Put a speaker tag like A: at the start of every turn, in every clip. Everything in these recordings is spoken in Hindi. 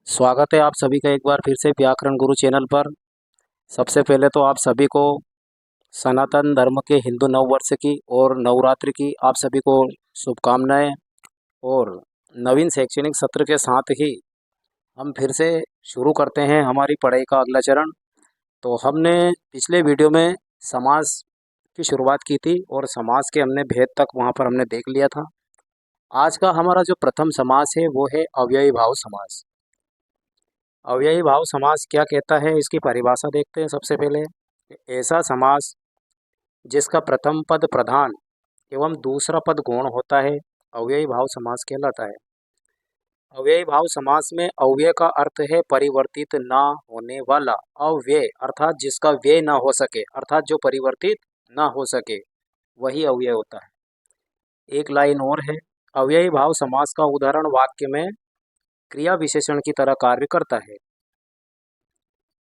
A: स्वागत है आप सभी का एक बार फिर से व्याकरण गुरु चैनल पर। सबसे पहले तो आप सभी को सनातन धर्म के हिंदू नव वर्ष की और नवरात्रि की आप सभी को शुभकामनाएं। और नवीन शैक्षणिक सत्र के साथ ही हम फिर से शुरू करते हैं हमारी पढ़ाई का अगला चरण। तो हमने पिछले वीडियो में समास की शुरुआत की थी और समास के हमने भेद तक वहाँ पर हमने देख लिया था। आज का हमारा जो प्रथम समास है वो है अव्ययी भाव समास। अव्ययी भाव समास क्या कहता है, इसकी परिभाषा देखते हैं। सबसे पहले ऐसा समास जिसका प्रथम पद प्रधान एवं दूसरा पद गौण होता है अव्ययी भाव समास कहलाता है। अव्ययी भाव समास में अव्यय का अर्थ है परिवर्तित ना होने वाला। अव्यय अर्थात जिसका व्यय ना हो सके, अर्थात जो परिवर्तित ना हो सके वही अव्यय होता है। एक लाइन और है, अव्ययी भाव समास का उदाहरण वाक्य में क्रिया विशेषण की तरह कार्य करता है।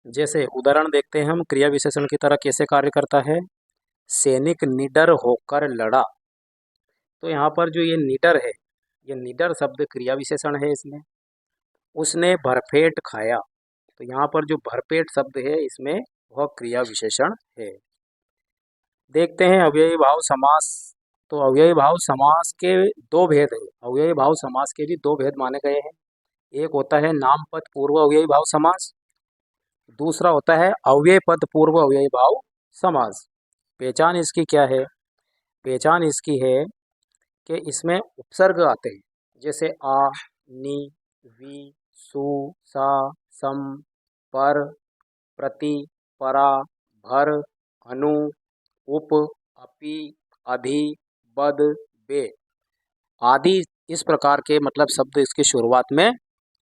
A: जैसे उदाहरण देखते हैं हम, क्रिया विशेषण की तरह कैसे कार्य करता है। सैनिक निडर होकर लड़ा। तो यहाँ पर जो ये निडर है, ये निडर शब्द क्रिया विशेषण है इसमें। उसने भरपेट खाया, तो यहाँ पर जो भरपेट शब्द है इसमें वह क्रिया विशेषण है। देखते हैं अव्ययी भाव समास। तो अव्ययी भाव समास के दो भेद है। अव्ययी भाव समास के भी दो भेद माने गए हैं। एक होता है नामपद पूर्व अव्ययी भाव समास, दूसरा होता है अव्यय पद पूर्व अव्ययी भाव समास। पहचान इसकी क्या है? पहचान इसकी है कि इसमें उपसर्ग आते हैं, जैसे आ, नी, वी, सु, सा, सम, पर, प्रति, परा, भर, अनु, उप, अपि, अधि, बद, बे आदि इस प्रकार के मतलब शब्द इसकी शुरुआत में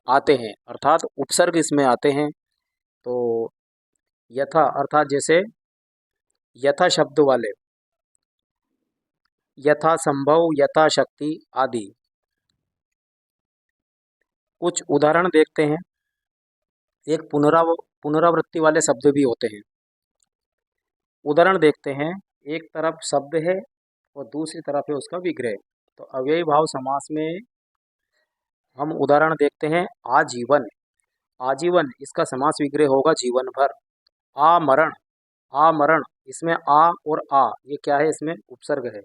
A: आते हैं, अर्थात उपसर्ग इसमें आते हैं। तो यथा अर्थात जैसे यथा शब्द वाले, यथा संभव, यथा शक्ति आदि। कुछ उदाहरण देखते हैं। एक पुनरावृत्ति वाले शब्द भी होते हैं। उदाहरण देखते हैं, एक तरफ शब्द है और दूसरी तरफ है उसका विग्रह। तो अव्ययी भाव समास में हम उदाहरण देखते हैं, आजीवन। आजीवन इसका समास विग्रह होगा जीवन भर। आमरण, आमरण इसमें आ और आ ये क्या है, इसमें उपसर्ग है।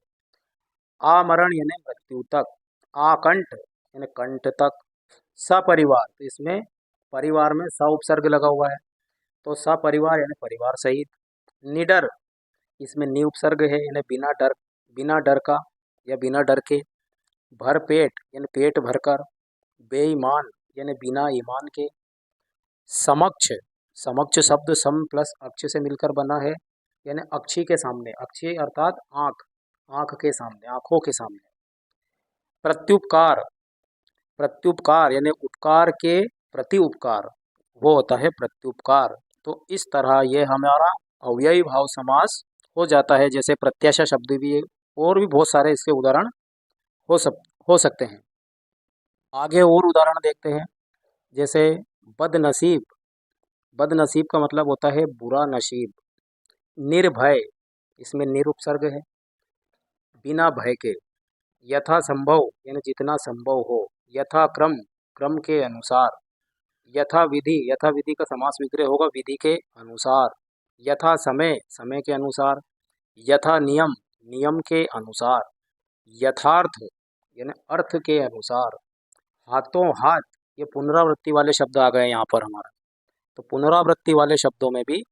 A: आमरण यानी मृत्यु तक। आकंठ यानी कंठ तक। सपरिवार, तो इसमें परिवार में स उपसर्ग लगा हुआ है, तो सपरिवार यानी परिवार सहित। निडर इसमें नि उपसर्ग है यानी बिना डर का या बिना डर के। भरपेट यानी पेट भरकर। बेईमान यानी बिना ईमान के। समक्ष, समक्ष शब्द सम प्लस अक्ष से मिलकर बना है, यानी अक्षी के सामने। अक्षी अर्थात आंख, आंख के सामने, आंखों के सामने। प्रत्युपकार, प्रत्युपकार यानी उपकार के प्रति उपकार, वो होता है प्रत्युपकार। तो इस तरह ये हमारा अव्ययी भाव समास हो जाता है। जैसे प्रत्याशा शब्द भी है, और भी बहुत सारे इसके उदाहरण हो सकते हैं। आगे और उदाहरण देखते हैं, जैसे बदनसीब। बदनसीब का मतलब होता है बुरा नसीब। निर्भय इसमें निरुपसर्ग है, बिना भय के। यथा संभव यानी जितना संभव हो। यथा क्रम, क्रम के अनुसार। यथा विधि, यथा विधि का समास विग्रह होगा विधि के अनुसार। यथा समय, समय के अनुसार। यथा नियम, नियम के अनुसार। यथार्थ यानी अर्थ के अनुसार। हाथों हाथ, ये पुनरावृत्ति वाले शब्द आ गए यहाँ पर हमारा। तो पुनरावृत्ति वाले शब्दों में भी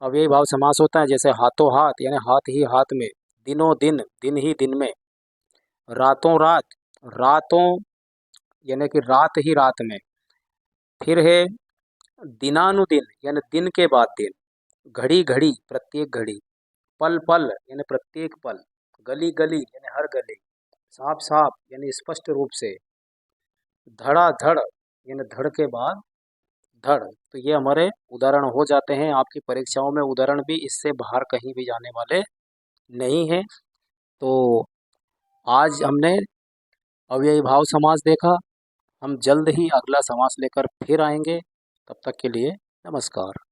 A: अव्ययी भाव समास होता है। जैसे हाथों हाथ यानी हाथ ही हाथ में। दिनों दिन, दिन ही दिन में। रातों रात, रातों यानी कि रात ही रात में। फिर है दिनानुदिन यानी दिन के बाद दिन। घड़ी घड़ी प्रत्येक घड़ी। पल पल यानी प्रत्येक पल। गली गली यानी हर गली। साफ साफ यानी स्पष्ट रूप से। धड़ा धड़ यानी धड़ के बाद धड़। तो ये हमारे उदाहरण हो जाते हैं। आपकी परीक्षाओं में उदाहरण भी इससे बाहर कहीं भी जाने वाले नहीं हैं। तो आज हमने अव्ययी भाव समास देखा। हम जल्द ही अगला समास लेकर फिर आएंगे। तब तक के लिए नमस्कार।